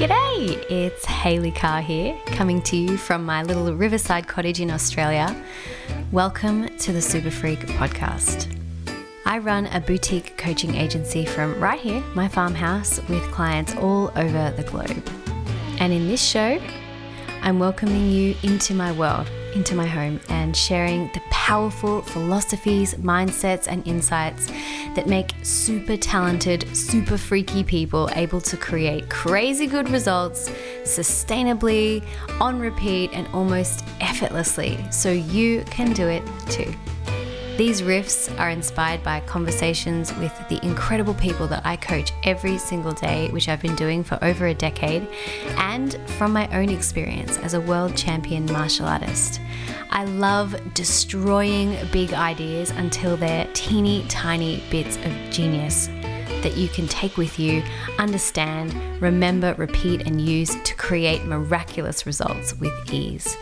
G'day, it's Hayley Carr here, coming to you from my little riverside cottage in Australia. Welcome to the Super Freak podcast. I run a boutique coaching agency from right here, my farmhouse, with clients all over the globe. And in this show, I'm welcoming you into my world, into my home, and sharing the powerful philosophies, mindsets, and insights that make super talented, super freaky people able to create crazy good results sustainably, on repeat, and almost effortlessly, so you can do it too. These riffs are inspired by conversations with the incredible people that I coach every single day, which I've been doing for over a decade, and from my own experience as a world champion martial artist. I love destroying big ideas until they're teeny tiny bits of genius that you can take with you, understand, remember, repeat, and use to create miraculous results with ease.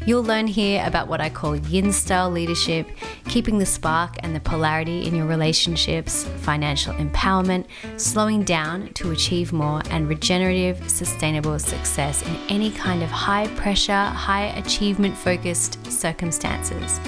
You'll learn here about what I call yin-style leadership, keeping the spark and the polarity in your relationships, financial empowerment, slowing down to achieve more, and regenerative, sustainable success in any kind of high-pressure, high-achievement-focused circumstances.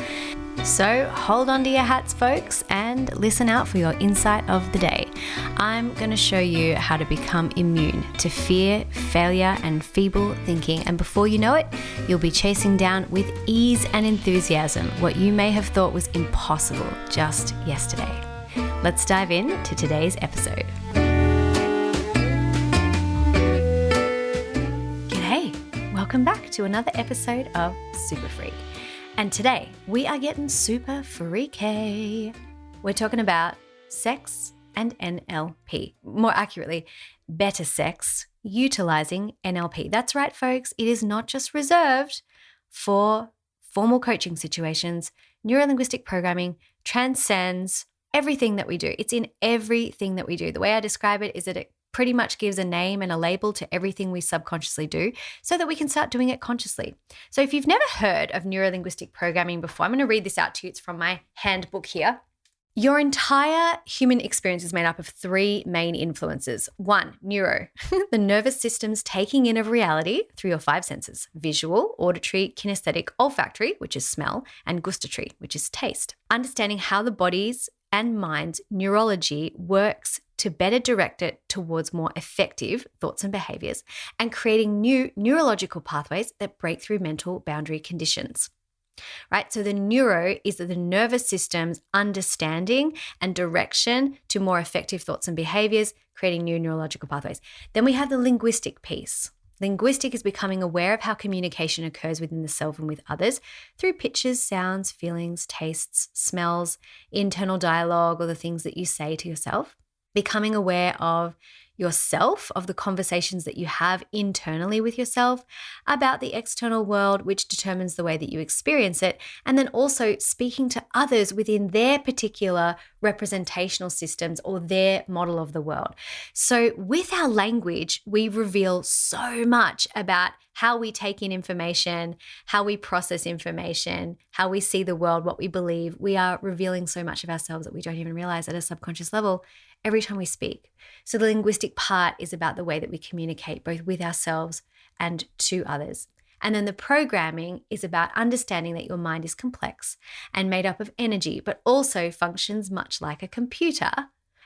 So hold on to your hats, folks, and listen out for your insight of the day. I'm going to show you how to become immune to fear, failure, and feeble thinking. And before you know it, you'll be chasing down with ease and enthusiasm what you may have thought was impossible just yesterday. Let's dive into today's episode. G'day, welcome back to another episode of Super Freak. And today, we are getting super freaky. We're talking about sex and NLP. More accurately, better sex utilizing NLP. That's right, folks. It is not just reserved for formal coaching situations. Neuro-linguistic programming transcends everything that we do. It's in everything that we do. The way I describe it is that it pretty much gives a name and a label to everything we subconsciously do so that we can start doing it consciously. So if you've never heard of neuro-linguistic programming before, I'm going to read this out to you. It's from my handbook here. Your entire human experience is made up of three main influences. One, neuro, the nervous system's taking in of reality through your five senses: visual, auditory, kinesthetic, olfactory, which is smell, and gustatory, which is taste. Understanding how the body's and mind's neurology works to better direct it towards more effective thoughts and behaviors, and creating new neurological pathways that break through mental boundary conditions. Right? So the neuro is the nervous system's understanding and direction to more effective thoughts and behaviors, creating new neurological pathways. Then we have the linguistic piece. Linguistic is becoming aware of how communication occurs within the self and with others through pictures, sounds, feelings, tastes, smells, internal dialogue, or the things that you say to yourself. Becoming aware of yourself, of the conversations that you have internally with yourself about the external world, which determines the way that you experience it, and then also speaking to others within their particular representational systems or their model of the world. So with our language, we reveal so much about how we take in information, how we process information, how we see the world, what we believe. We are revealing so much of ourselves that we don't even realize at a subconscious level every time we speak. So the linguistic part is about the way that we communicate both with ourselves and to others. And then the programming is about understanding that your mind is complex and made up of energy, but also functions much like a computer.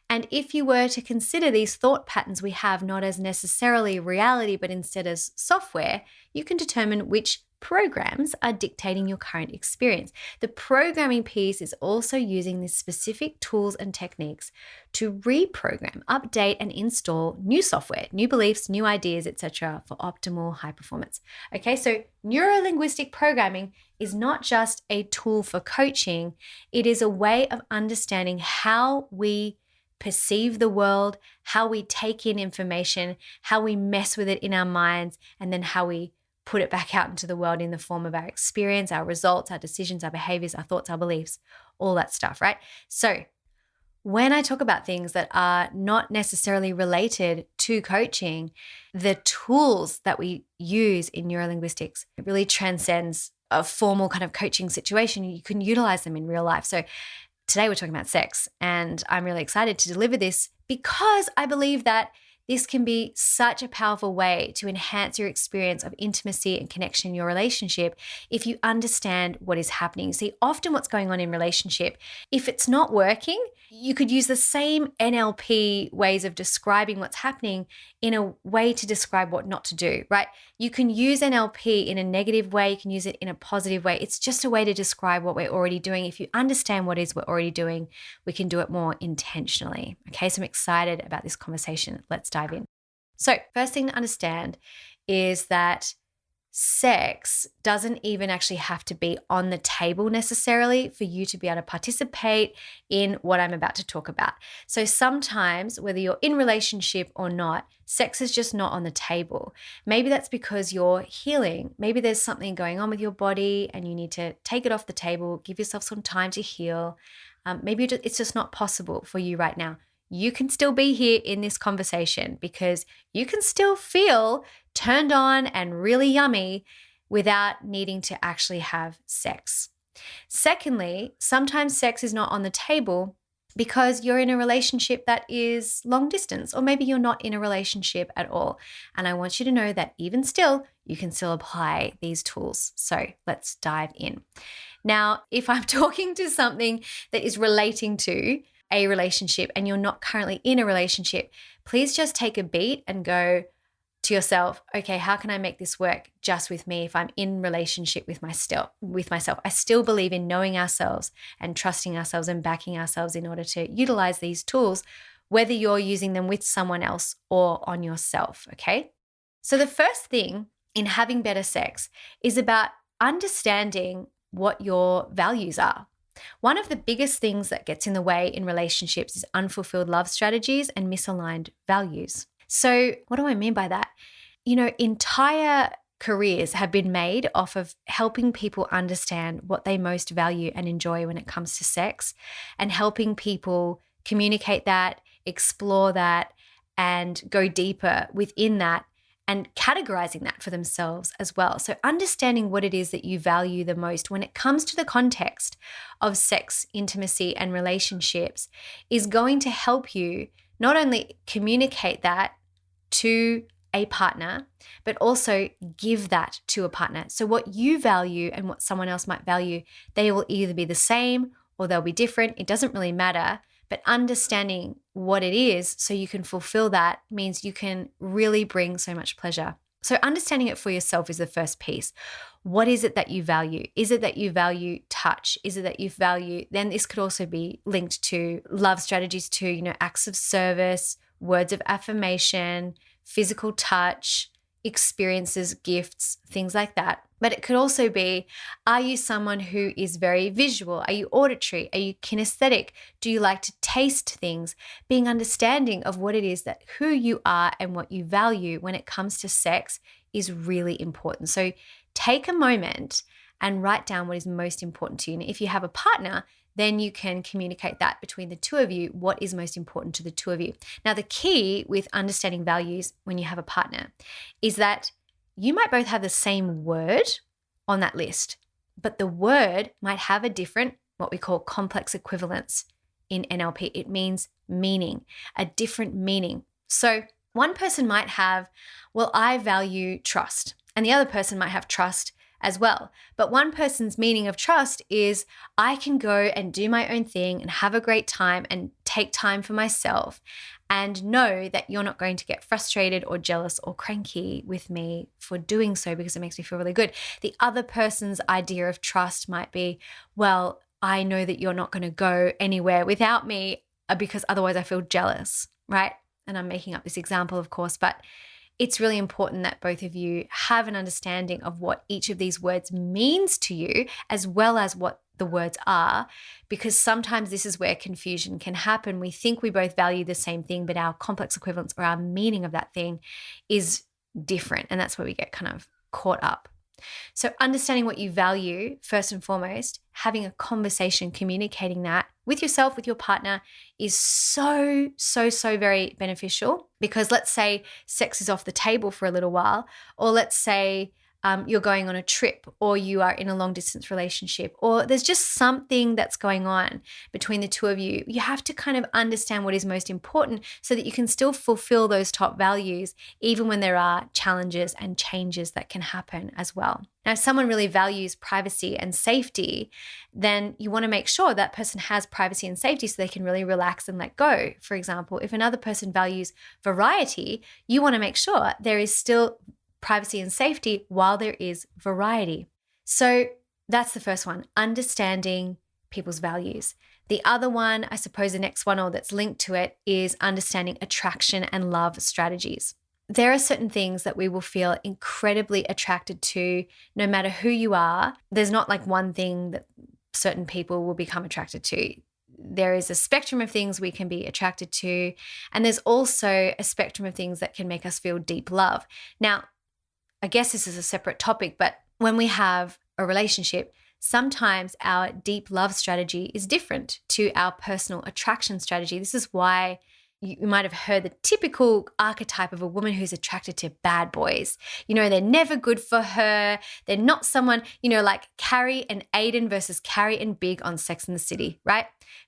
And if you were to consider these thought patterns we have not as necessarily reality, but instead as software, you can determine which programs are dictating your current experience. The programming piece is also using these specific tools and techniques to reprogram, update, and install new software, new beliefs, new ideas, etc., for optimal high performance. Okay, so neuro-linguistic programming is not just a tool for coaching, it is a way of understanding how we perceive the world, how we take in information, how we mess with it in our minds, and then how we put it back out into the world in the form of our experience, our results, our decisions, our behaviors, our thoughts, our beliefs, all that stuff, right? So when I talk about things that are not necessarily related to coaching, the tools that we use in neurolinguistics, it really transcends a formal kind of coaching situation. You can utilize them in real life. So today we're talking about sex, and I'm really excited to deliver this because I believe that this can be such a powerful way to enhance your experience of intimacy and connection in your relationship if you understand what is happening. See, often what's going on in relationship, if it's not working, you could use the same NLP ways of describing what's happening in a way to describe what not to do, right? You can use NLP in a negative way, you can use it in a positive way. It's just a way to describe what we're already doing. If you understand what it is we're already doing, we can do it more intentionally. Okay, so I'm excited about this conversation. Let's dive in. So, first thing to understand is that sex doesn't even actually have to be on the table necessarily for you to be able to participate in what I'm about to talk about. So sometimes, whether you're in relationship or not, sex is just not on the table. Maybe that's because you're healing. Maybe there's something going on with your body and you need to take it off the table, give yourself some time to heal. Maybe it's just not possible for you right now. You can still be here in this conversation because you can still feel turned on and really yummy without needing to actually have sex. Secondly, sometimes sex is not on the table because you're in a relationship that is long distance, or maybe you're not in a relationship at all. And I want you to know that even still, you can still apply these tools. So let's dive in. Now, if I'm talking to something that is relating to a relationship and you're not currently in a relationship, please just take a beat and go to yourself, okay, how can I make this work just with me if I'm in relationship with myself? I still believe in knowing ourselves and trusting ourselves and backing ourselves in order to utilize these tools, whether you're using them with someone else or on yourself, okay? So the first thing in having better sex is about understanding what your values are. One of the biggest things that gets in the way in relationships is unfulfilled love strategies and misaligned values. So what do I mean by that? Entire careers have been made off of helping people understand what they most value and enjoy when it comes to sex, and helping people communicate that, explore that, and go deeper within that, and categorizing that for themselves as well. So understanding what it is that you value the most when it comes to the context of sex, intimacy, and relationships is going to help you not only communicate that to a partner, but also give that to a partner. So what you value and what someone else might value, they will either be the same or they'll be different. It doesn't really matter. But understanding what it is so you can fulfill that means you can really bring so much pleasure. So understanding it for yourself is the first piece. What is it that you value? Is it that you value touch? Is it that you value, then this could also be linked to love strategies too, acts of service, words of affirmation, physical touch, experiences, gifts, things like that. But it could also be, are you someone who is very visual? Are you auditory? Are you kinesthetic? Do you like to taste things? Being understanding of what it is that who you are and what you value when it comes to sex is really important. So take a moment and write down what is most important to you. And if you have a partner, then you can communicate that between the two of you, what is most important to the two of you. Now, the key with understanding values when you have a partner is that you might both have the same word on that list, but the word might have a different, what we call complex equivalence in NLP. It means meaning, a different meaning. So one person might have, well, I value trust, and the other person might have trust as well. But one person's meaning of trust is I can go and do my own thing and have a great time and take time for myself and know that you're not going to get frustrated or jealous or cranky with me for doing so because it makes me feel really good. The other person's idea of trust might be, well, I know that you're not going to go anywhere without me because otherwise I feel jealous, right? And I'm making up this example, of course, but it's really important that both of you have an understanding of what each of these words means to you, as well as what the words are, because sometimes this is where confusion can happen. We think we both value the same thing, but our complex equivalence or our meaning of that thing is different. And that's where we get kind of caught up. So understanding what you value, first and foremost, having a conversation, communicating that with yourself, with your partner is so very beneficial, because let's say sex is off the table for a little while, or let's say you're going on a trip, or you are in a long distance relationship, or there's just something that's going on between the two of you, you have to kind of understand what is most important so that you can still fulfill those top values, even when there are challenges and changes that can happen as well. Now, if someone really values privacy and safety, then you want to make sure that person has privacy and safety so they can really relax and let go. For example, if another person values variety, you want to make sure there is still privacy and safety while there is variety. So that's the first one, understanding people's values. The other one, I suppose the next one, or that's linked to it, is understanding attraction and love strategies. There are certain things that we will feel incredibly attracted to no matter who you are. There's not like one thing that certain people will become attracted to. There is a spectrum of things we can be attracted to, and there's also a spectrum of things that can make us feel deep love. Now, I guess this is a separate topic, but when we have a relationship, sometimes our deep love strategy is different to our personal attraction strategy. This is why you might have heard the typical archetype of a woman who's attracted to bad boys. They're never good for her. They're not someone, like Carrie and Aiden versus Carrie and Big on Sex and the City, right?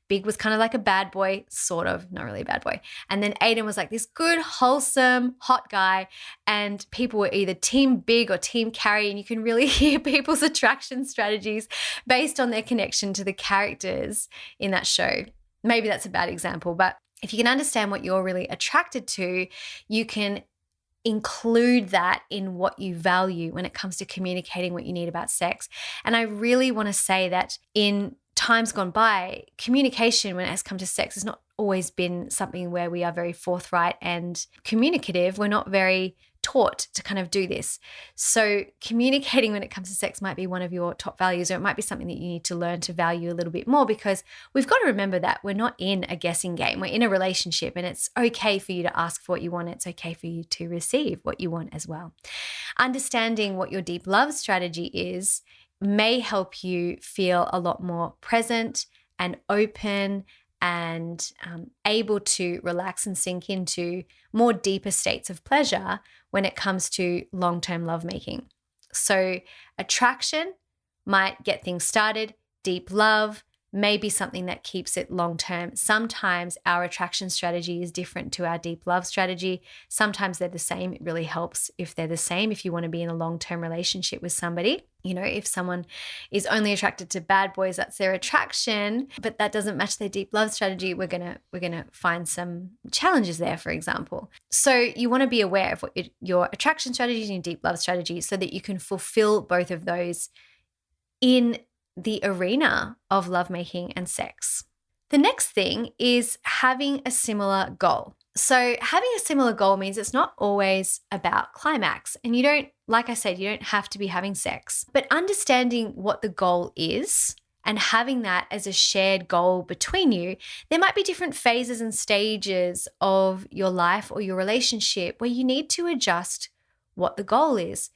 Big was kind of like a bad boy, sort of, not really a bad boy. And then Aiden was like this good, wholesome, hot guy. And people were either team Big or team Carrie. And you can really hear people's attraction strategies based on their connection to the characters in that show. Maybe that's a bad example, but if you can understand what you're really attracted to, you can include that in what you value when it comes to communicating what you need about sex. And I really want to say that in times gone by, communication when it has come to sex has not always been something where we are very forthright and communicative. We're not very taught to kind of do this. So communicating when it comes to sex might be one of your top values, or it might be something that you need to learn to value a little bit more, because we've got to remember that we're not in a guessing game. We're in a relationship, and it's okay for you to ask for what you want. It's okay for you to receive what you want as well. Understanding what your deep love strategy is may help you feel a lot more present and open and able to relax and sink into more deeper states of pleasure when it comes to long-term lovemaking. So attraction might get things started. Deep love may be something that keeps it long-term. Sometimes our attraction strategy is different to our deep love strategy. Sometimes they're the same. It really helps if they're the same, if you want to be in a long-term relationship with somebody. If someone is only attracted to bad boys, that's their attraction, but that doesn't match their deep love strategy, we're gonna find some challenges there, for example. So you want to be aware of what your attraction strategy and your deep love strategy, so that you can fulfill both of those in the arena of lovemaking and sex. The next thing is having a similar goal. So having a similar goal means it's not always about climax, and you don't, like I said, you don't have to be having sex, but understanding what the goal is and having that as a shared goal between you. There might be different phases and stages of your life or your relationship where you need to adjust what the goal is.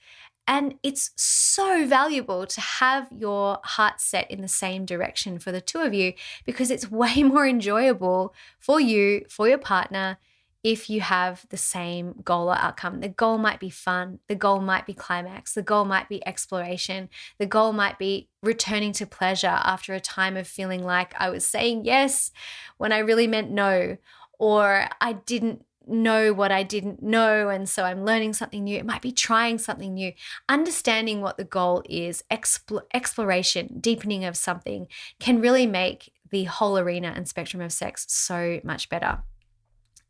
And it's so valuable to have your heart set in the same direction for the two of you, because it's way more enjoyable for you, for your partner, if you have the same goal or outcome. The goal might be fun. The goal might be climax. The goal might be exploration. The goal might be returning to pleasure after a time of feeling like I was saying yes when I really meant no, or I didn't know what I didn't know, and so I'm learning something new. It might be trying something new. Understanding what the goal is, exploration, deepening of something, can really make the whole arena and spectrum of sex so much better.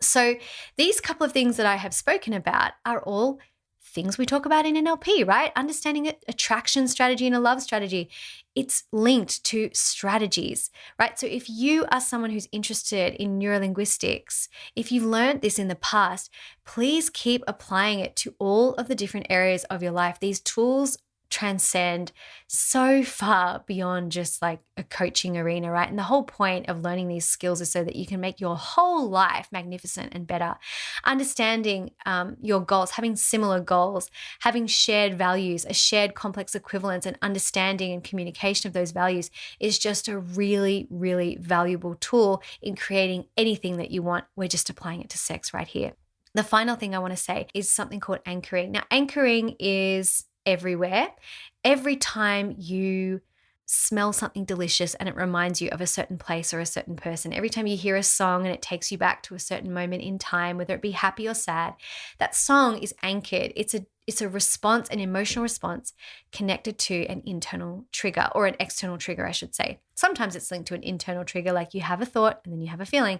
So these couple of things that I have spoken about are all things we talk about in NLP, right? Understanding attraction strategy and a love strategy. It's linked to strategies, right? So if you are someone who's interested in neuro-linguistics, if you've learned this in the past, please keep applying it to all of the different areas of your life. These tools transcend so far beyond just like a coaching arena, right? And the whole point of learning these skills is so that you can make your whole life magnificent and better. Understanding your goals, having similar goals, having shared values, a shared complex equivalence, and understanding and communication of those values is just a really, really valuable tool in creating anything that you want. We're just applying it to sex right here. The final thing I want to say is something called anchoring. Now, anchoring is everywhere. Every time you smell something delicious and it reminds you of a certain place or a certain person, every time you hear a song and it takes you back to a certain moment in time, whether it be happy or sad, that song is anchored. It's a response, an emotional response connected to an internal trigger, or an external trigger, I should say. Sometimes it's linked to an internal trigger, like you have a thought and then you have a feeling.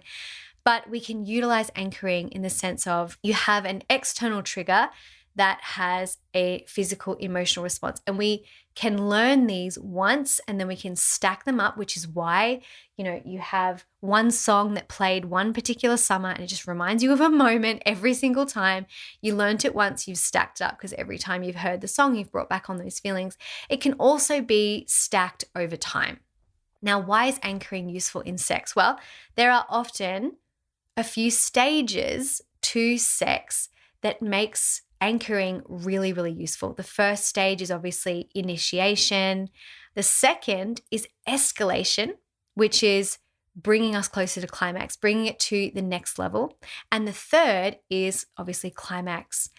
But we can utilize anchoring in the sense of you have an external trigger that has a physical emotional response. And we can learn these once and then we can stack them up, which is why, you have one song that played one particular summer and it just reminds you of a moment every single time. You learnt it once, you've stacked up, because every time you've heard the song, you've brought back on those feelings. It can also be stacked over time. Now, why is anchoring useful in sex? Well, there are often a few stages to sex that makes anchoring really, really useful. The first stage is obviously initiation. The second is escalation, which is bringing us closer to climax, bringing it to the next level. And the third is obviously climax.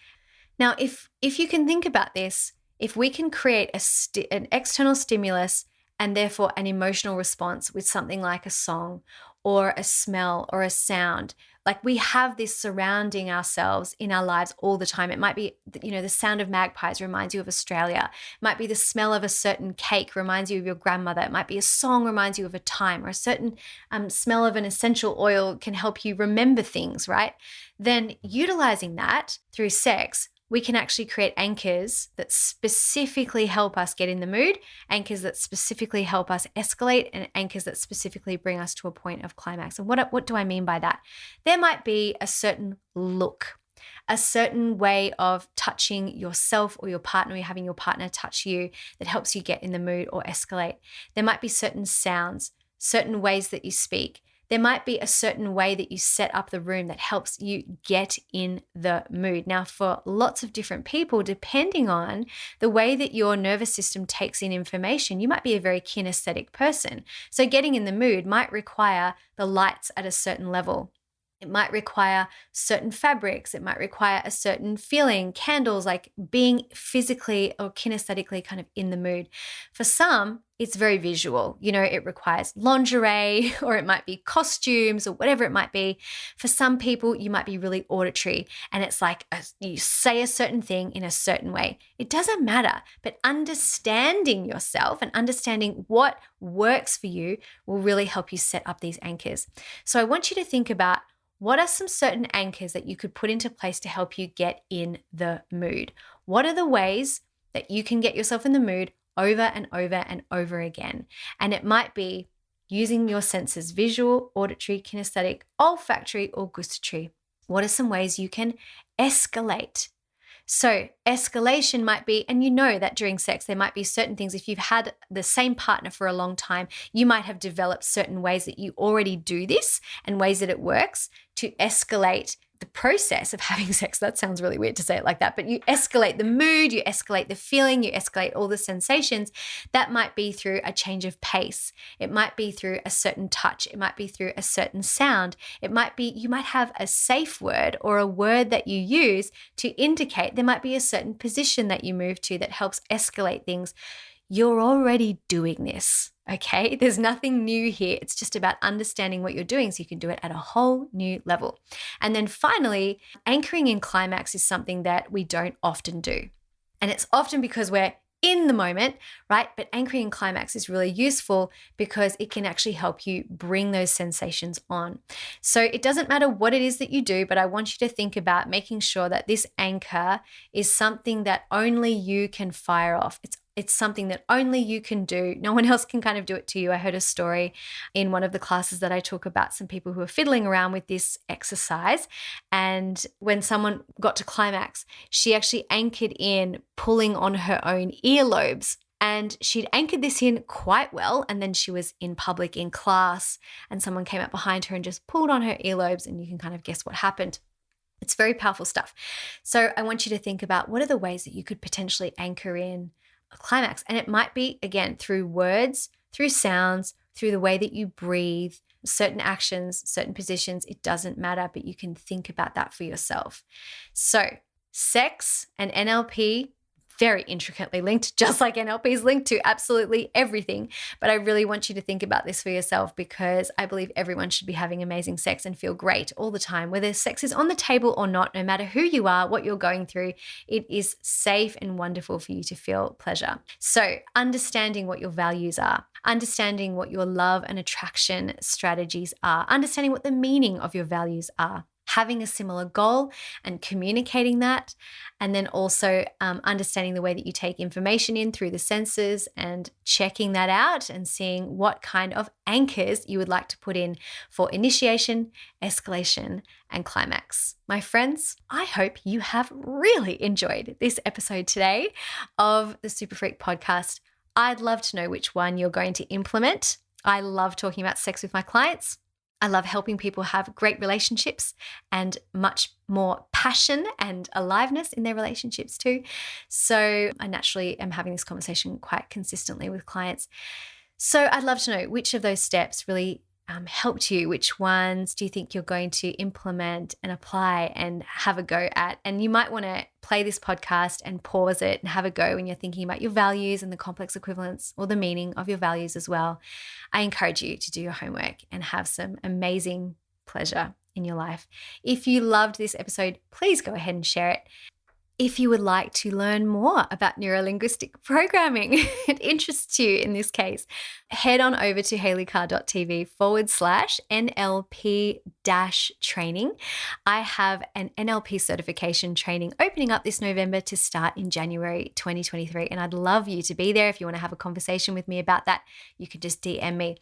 Now, if you can think about this, if we can create an external stimulus and therefore an emotional response with something like a song or a smell or a sound, like we have this surrounding ourselves in our lives all the time. It might be, the sound of magpies reminds you of Australia. It might be the smell of a certain cake reminds you of your grandmother. It might be a song reminds you of a time, or a certain smell of an essential oil can help you remember things, right? Then utilizing that through sex, we can actually create anchors that specifically help us get in the mood, anchors that specifically help us escalate, and anchors that specifically bring us to a point of climax. And what do I mean by that? There might be a certain look, a certain way of touching yourself or your partner, or having your partner touch you, that helps you get in the mood or escalate. There might be certain sounds, certain ways that you speak. There might be a certain way that you set up the room that helps you get in the mood. Now, for lots of different people, depending on the way that your nervous system takes in information, you might be a very kinesthetic person. So getting in the mood might require the lights at a certain level. It might require certain fabrics. It might require a certain feeling, candles, like being physically or kinesthetically kind of in the mood. For some, it's very visual. It requires lingerie, or it might be costumes, or whatever it might be. For some people, you might be really auditory, and it's like you say a certain thing in a certain way. It doesn't matter, but understanding yourself and understanding what works for you will really help you set up these anchors. So I want you to think about, what are some certain anchors that you could put into place to help you get in the mood? What are the ways that you can get yourself in the mood over and over and over again? And it might be using your senses: visual, auditory, kinesthetic, olfactory, or gustatory. What are some ways you can escalate? So escalation might be, and that during sex, there might be certain things. If you've had the same partner for a long time, you might have developed certain ways that you already do this and ways that it works to escalate the process of having sex. That sounds really weird to say it like that, but you escalate the mood, you escalate the feeling, you escalate all the sensations. That might be through a change of pace. It might be through a certain touch. It might be through a certain sound. It might be, you might have a safe word or a word that you use to indicate. There might be a certain position that you move to that helps escalate things. You're already doing this, okay? There's nothing new here. It's just about understanding what you're doing so you can do it at a whole new level. And then finally, anchoring in climax is something that we don't often do. And it's often because we're in the moment, right? But anchoring in climax is really useful because it can actually help you bring those sensations on. So it doesn't matter what it is that you do, but I want you to think about making sure that this anchor is something that only you can fire off. It's something that only you can do. No one else can kind of do it to you. I heard a story in one of the classes that I took about some people who were fiddling around with this exercise. And when someone got to climax, she actually anchored in pulling on her own earlobes. And she'd anchored this in quite well. And then she was in public in class and someone came up behind her and just pulled on her earlobes, and you can kind of guess what happened. It's very powerful stuff. So I want you to think about, what are the ways that you could potentially anchor in a climax? And it might be, again, through words, through sounds, through the way that you breathe, certain actions, certain positions. It doesn't matter, but you can think about that for yourself. So sex and NLP, very intricately linked, just like NLP is linked to absolutely everything. But I really want you to think about this for yourself, because I believe everyone should be having amazing sex and feel great all the time, whether sex is on the table or not. No matter who you are, what you're going through, it is safe and wonderful for you to feel pleasure. So understanding what your values are, understanding what your love and attraction strategies are, understanding what the meaning of your values are, having a similar goal and communicating that, and then also understanding the way that you take information in through the senses and checking that out and seeing what kind of anchors you would like to put in for initiation, escalation, and climax. My friends, I hope you have really enjoyed this episode today of the Super Freak podcast. I'd love to know which one you're going to implement. I love talking about sex with my clients. I love helping people have great relationships and much more passion and aliveness in their relationships too. So I naturally am having this conversation quite consistently with clients. So I'd love to know which of those steps really helped you. Which ones do you think you're going to implement and apply and have a go at? And you might want to play this podcast and pause it and have a go when you're thinking about your values and the complex equivalence or the meaning of your values as well. I encourage you to do your homework and have some amazing pleasure in your life. If you loved this episode, please go ahead and share it. If you would like to learn more about neuro-linguistic programming, it interests you in this case, head on over to hayleycarr.tv/NLP-training. I have an NLP certification training opening up this November to start in January 2023. And I'd love you to be there. If you want to have a conversation with me about that, you could just DM me.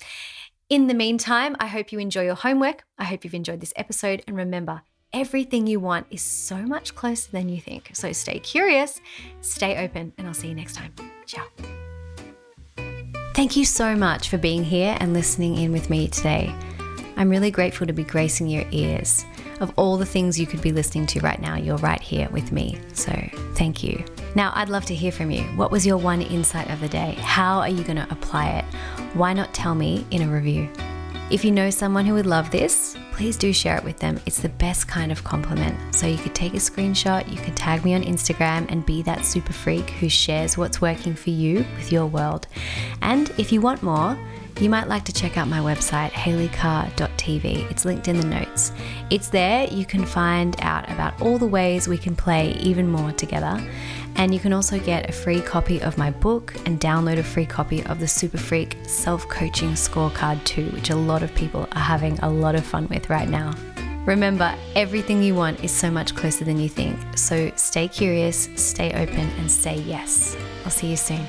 In the meantime, I hope you enjoy your homework. I hope you've enjoyed this episode. And remember, everything you want is so much closer than you think. So stay curious, stay open, and I'll see you next time. Ciao. Thank you so much for being here and listening in with me today. I'm really grateful to be gracing your ears. Of all the things you could be listening to right now, you're right here with me. So thank you. Now, I'd love to hear from you. What was your one insight of the day? How are you going to apply it? Why not tell me in a review? If you know someone who would love this, please do share it with them. It's the best kind of compliment. So you could take a screenshot, you could tag me on Instagram and be that super freak who shares what's working for you with your world. And if you want more, you might like to check out my website, hayleycarr.tv. It's linked in the notes. It's there. You can find out about all the ways we can play even more together. And you can also get a free copy of my book and download a free copy of the Super Freak Self-Coaching Scorecard too, which a lot of people are having a lot of fun with right now. Remember, everything you want is so much closer than you think. So stay curious, stay open, and say yes. I'll see you soon.